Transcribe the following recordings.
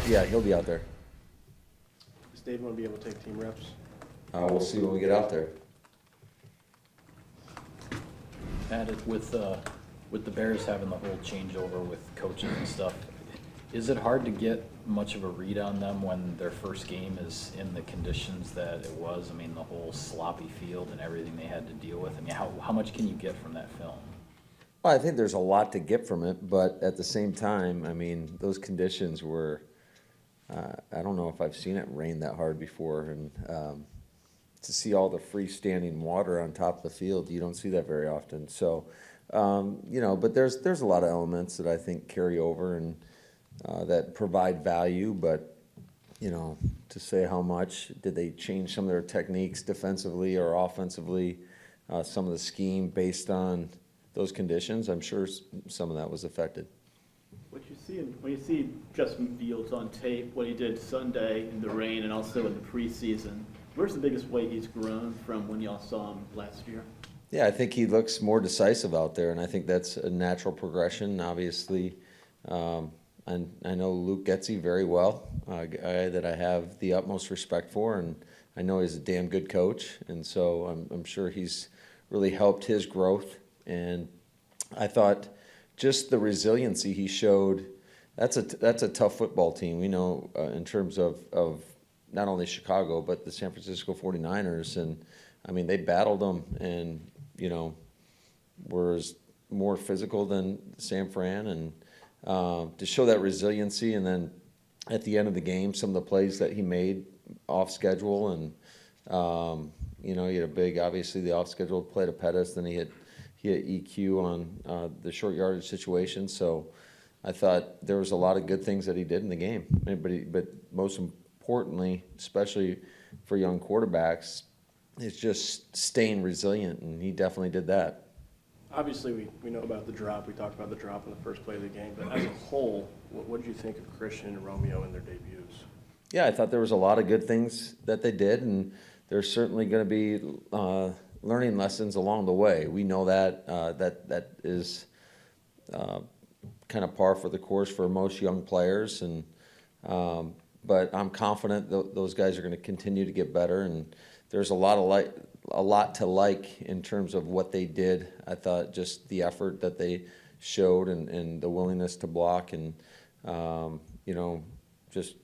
Yeah, he'll be out there. Does Dave want to be able to take team reps? We'll see when we get out there. Added with the Bears having the whole changeover with coaches and stuff, is it hard to get much of a read on them when their first game is in the conditions that it was? I mean, the whole sloppy field and everything they had to deal with. I mean, how much can you get from that film? Well, I think there's a lot to get from it, but at the same time, I mean, those conditions were, I don't know if I've seen it rain that hard before, and to see all the freestanding water on top of the field, you don't see that very often. So, but there's a lot of elements that I think carry over and that provide value, but, to say how much, did they change some of their techniques defensively or offensively, some of the scheme based on those conditions? I'm sure some of that was affected. What you see when you see Justin Fields on tape, what he did Sunday in the rain and also in the preseason, where's the biggest way he's grown from when y'all saw him last year? Yeah, I think he looks more decisive out there, and I think that's a natural progression. Obviously, and I know Luke Getsy very well, a guy that I have the utmost respect for, and I know he's a damn good coach, and so I'm sure he's really helped his growth. And I thought just the resiliency he showed, that's a tough football team, in terms of not only Chicago, but the San Francisco 49ers. And, I mean, they battled them and, were more physical than San Fran. And to show that resiliency, and then at the end of the game, some of the plays that he made off schedule, and, he had a big, obviously, the off schedule play to Pettis, then he had EQ on the short yardage situation. So I thought there was a lot of good things that he did in the game. But most importantly, especially for young quarterbacks, is just staying resilient, and he definitely did that. Obviously, we know about the drop. We talked about the drop in the first play of the game. But as a whole, what did you think of Christian and Romeo in their debuts? Yeah, I thought there was a lot of good things that they did, and there's certainly going to be learning lessons along the way. We know that that is kind of par for the course for most young players, and but I'm confident those guys are going to continue to get better, and there's a lot to like in terms of what they did. I thought just the effort that they showed, and the willingness to block, and just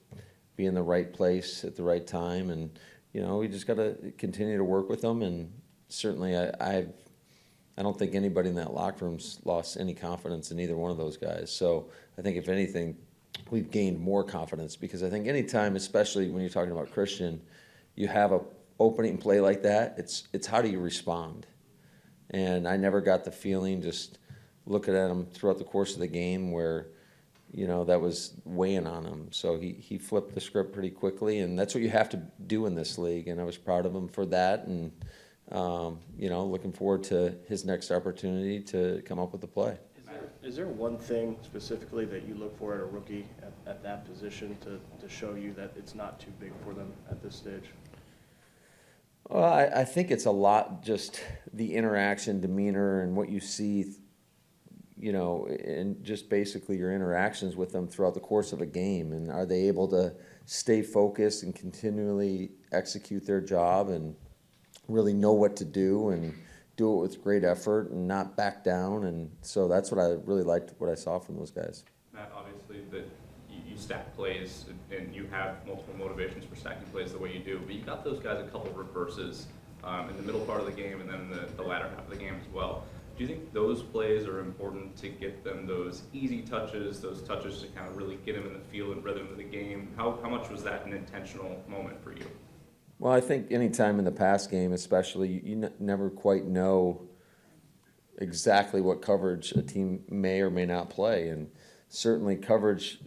be in the right place at the right time, and we just got to continue to work with them. And certainly I don't think anybody in that locker room's lost any confidence in either one of those guys. So I think if anything, we've gained more confidence, because I think anytime, especially when you're talking about Christian, you have a opening play like that, it's how do you respond? And I never got the feeling, just looking at him throughout the course of the game, where that was weighing on him. So he flipped the script pretty quickly, and that's what you have to do in this league, and I was proud of him for that. And looking forward to his next opportunity to come up with a play. Is there one thing specifically that you look for at a rookie at that position to show you that it's not too big for them at this stage? Well, I think it's a lot just the interaction, demeanor, and what you see, and just basically your interactions with them throughout the course of a game. And are they able to stay focused and continually execute their job and really know what to do and do it with great effort and not back down? And so that's what I really liked, what I saw from those guys. Matt, obviously that you stack plays and you have multiple motivations for stacking plays the way you do, but you got those guys a couple of reverses in the middle part of the game and then the latter half of the game as well. Do you think those plays are important to get them those easy touches, those touches to kind of really get them in the feel and rhythm of the game? How much was that an intentional moment for you? Well, I think any time in the pass game, especially, you never quite know exactly what coverage a team may or may not play. And certainly coverage,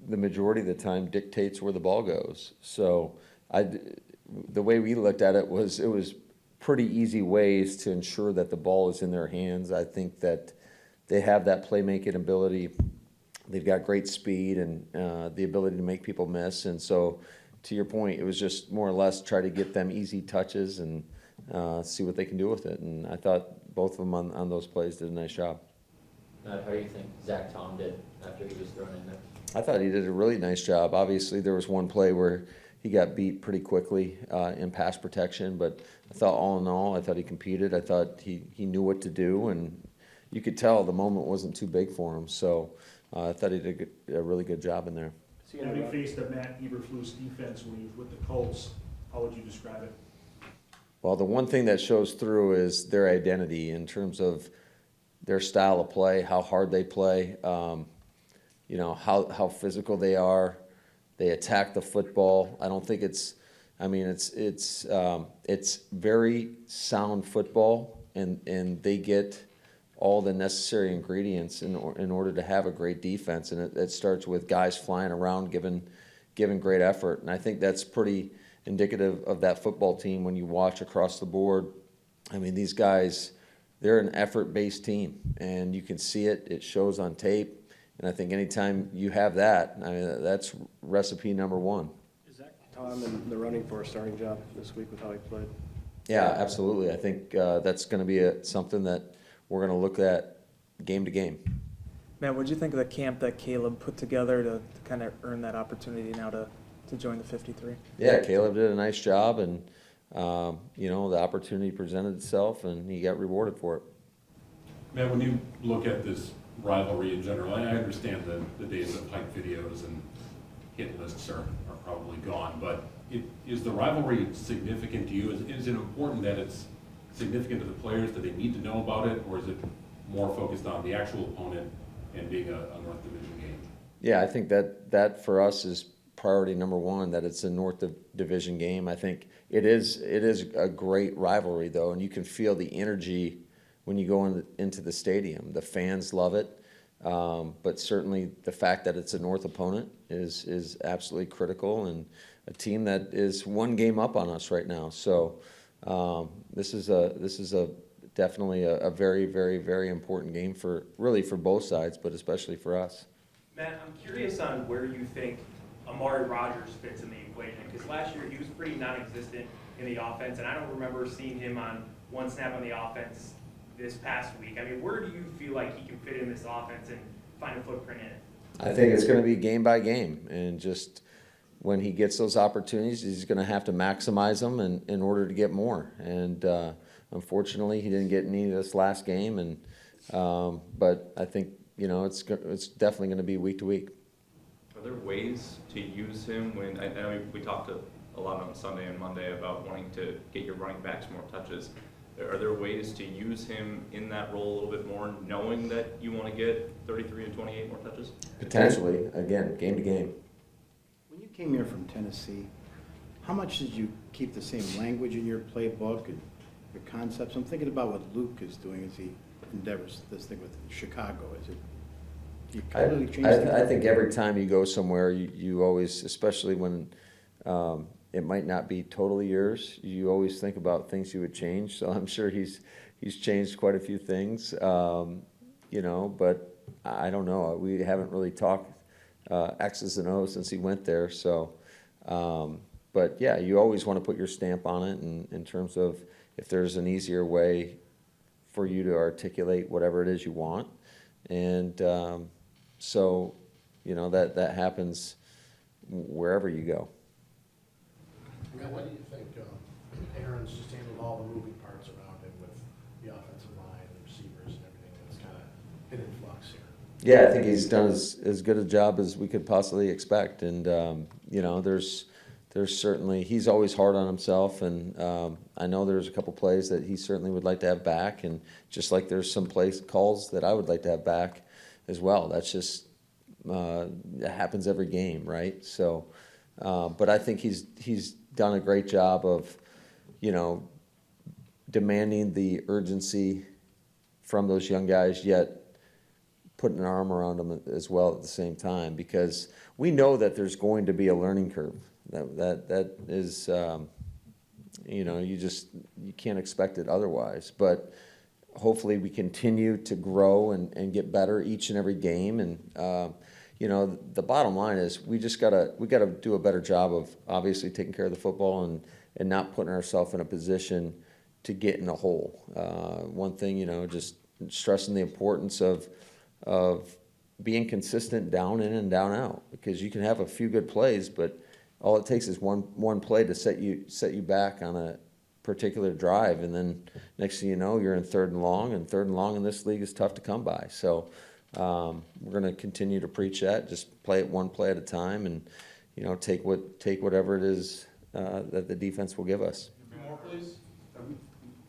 the majority of the time, dictates where the ball goes. So the way we looked at it was pretty easy ways to ensure that the ball is in their hands. I think that they have that playmaking ability. They've got great speed and the ability to make people miss. And so, to your point, it was just more or less try to get them easy touches and see what they can do with it. And I thought both of them on those plays did a nice job. Matt, how do you think Zach Tom did after he was thrown in there? I thought he did a really nice job. Obviously, there was one play where he got beat pretty quickly in pass protection, but I thought all in all, I thought he competed. I thought he knew what to do, and you could tell the moment wasn't too big for him. So I thought he did a really good job in there. Having faced a Matt Eberflus defense when he was with the Colts, how would you describe it? Well, the one thing that shows through is their identity in terms of their style of play, how hard they play, you know, how physical they are. They attack the football. I don't think it's very sound football, and they get all the necessary ingredients in order to have a great defense. And it starts with guys flying around, giving great effort. And I think that's pretty indicative of that football team when you watch across the board. I mean, these guys, they're an effort-based team, and you can see it. It shows on tape. And I think anytime you have that, I mean, that's recipe number one. Is Zach Tom in the running for a starting job this week with how he played? Yeah, absolutely. I think that's going to be something that we're going to look at game to game. Man, what did you think of the camp that Caleb put together to kind of earn that opportunity now to join the 53? Yeah, Caleb did a nice job, and you know, the opportunity presented itself, and he got rewarded for it. Matt, when you look at this rivalry in general, I understand the days of hype videos and hit lists are probably gone, but is the rivalry significant to you? Is it important that it's significant to the players, that they need to know about it, or is it more focused on the actual opponent and being a North Division game? Yeah, I think that for us is priority number one, that it's a North Division game. I think it is a great rivalry, though, and you can feel the energy when you go into the stadium. The fans love it, but certainly the fact that it's a North opponent is absolutely critical, and a team that is one game up on us right now. So this is definitely a very, very, very important game for both sides, but especially for us. Matt, I'm curious on where you think Amari Rogers fits in the equation, because last year he was pretty non-existent in the offense, and I don't remember seeing him on one snap on the offense this past week. I mean, where do you feel like he can fit in this offense and find a footprint in it? I think it's going to be game by game, and just when he gets those opportunities, he's going to have to maximize them in order to get more. And unfortunately, he didn't get any of this last game, and but I think, you know, it's definitely going to be week to week. Are there ways to use him when, I know we talked a lot on Sunday and Monday about wanting to get your running backs more touches. Are there ways to use him in that role a little bit more, knowing that you want to get 33 and 28 more touches? Potentially, again, game to game. When you came here from Tennessee, how much did you keep the same language in your playbook and your concepts? I'm thinking about what Luke is doing as he endeavors this thing with Chicago. Is it? Do you completely change things? I think every time you go somewhere, you always, especially when it might not be totally yours, you always think about things you would change. So I'm sure he's changed quite a few things, you know, but I don't know. We haven't really talked X's and O's since he went there. So, but yeah, you always want to put your stamp on it in terms of if there's an easier way for you to articulate whatever it is you want. And so, you know, that happens wherever you go. Matt, what do you think Aaron's just handled all the moving parts around him with the offensive line, the receivers, and everything that's kind of been in flux here? Yeah, I think he's done as good a job as we could possibly expect. And, you know, there's certainly, he's always hard on himself. And I know there's a couple plays that he certainly would like to have back. And just like there's some calls that I would like to have back as well. That's just, that happens every game, right? So, but I think he's done a great job of, you know, demanding the urgency from those young guys, yet putting an arm around them as well at the same time, because we know that there's going to be a learning curve. That is, you know, you can't expect it otherwise. But hopefully we continue to grow and get better each and every game. And you know, the bottom line is we gotta do a better job of obviously taking care of the football and not putting ourselves in a position to get in a hole. One thing, you know, just stressing the importance of of being consistent down in and down out, because you can have a few good plays, but all it takes is one play to set you back on a particular drive, and then next thing you know, you're in 3rd and long, and 3rd and long in this league is tough to come by. So we're going to continue to preach that. Just play it one play at a time, and take whatever it is that the defense will give us. More, please.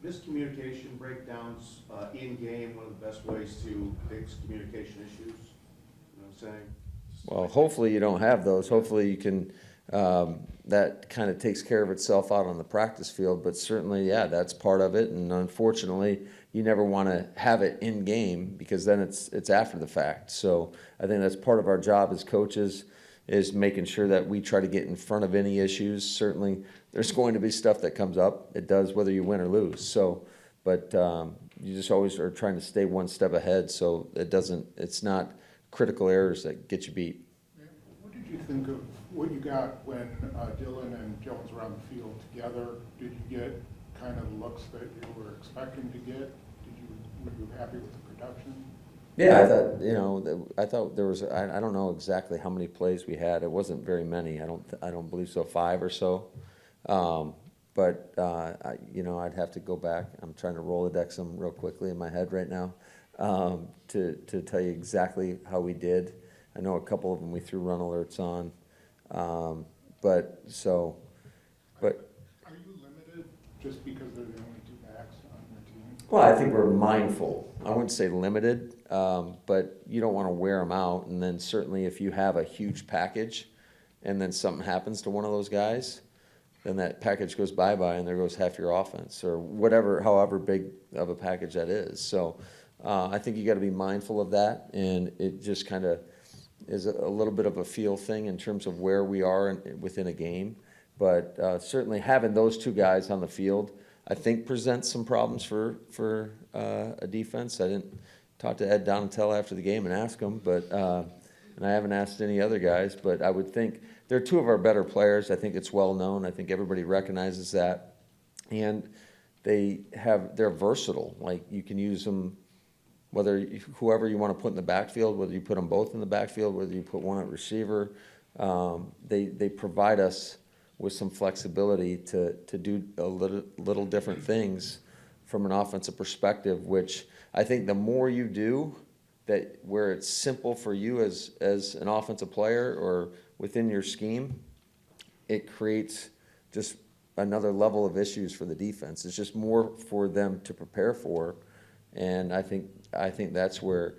Miscommunication breakdowns in game, one of the best ways to fix communication issues. You know what I'm saying? Well, hopefully you don't have those. Hopefully you can, that kind of takes care of itself out on the practice field, but certainly, yeah, that's part of it. And unfortunately, you never want to have it in game, because then it's after the fact. So I think that's part of our job as coaches, is making sure that we try to get in front of any issues. Certainly, there's going to be stuff that comes up. It does, whether you win or lose. So, but you just always are trying to stay one step ahead, so it's not critical errors that get you beat. What did you think of what you got when Dillon and Jones were on the field together? Did you get kind of looks that you were expecting to get? Were you happy with the production? Yeah, I thought there was. I don't know exactly how many plays we had. It wasn't very many. I don't believe so. 5 or so. But I'd have to go back. I'm trying to Rolodex them real quickly in my head right now to tell you exactly how we did. I know a couple of them we threw run alerts on, but. Are you limited just because they're the only 2 backs on your team? Well, I think we're mindful. I wouldn't say limited, but you don't want to wear them out. And then certainly if you have a huge package and then something happens to one of those guys, then that package goes bye-bye and there goes half your offense, or whatever, however big of a package that is. So I think you got to be mindful of that, and it just kind of is a little bit of a feel thing in terms of where we are within a game. But certainly having those 2 guys on the field, I think, presents some problems for a defense. I didn't talk to Ed Donatell after the game and ask him, but and I haven't asked any other guys, but I would think they're 2 of our better players. I think it's well known. I think everybody recognizes that, and they're versatile. Like, you can use them whoever you want to put in the backfield, whether you put them both in the backfield, whether you put one at receiver. They provide us with some flexibility to do a little different things from an offensive perspective, which I think the more you do that, where it's simple for you as an offensive player or within your scheme, it creates just another level of issues for the defense. It's just more for them to prepare for, and I think that's where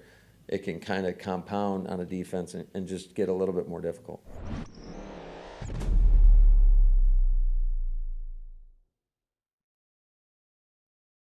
it can kind of compound on a defense and just get a little bit more difficult.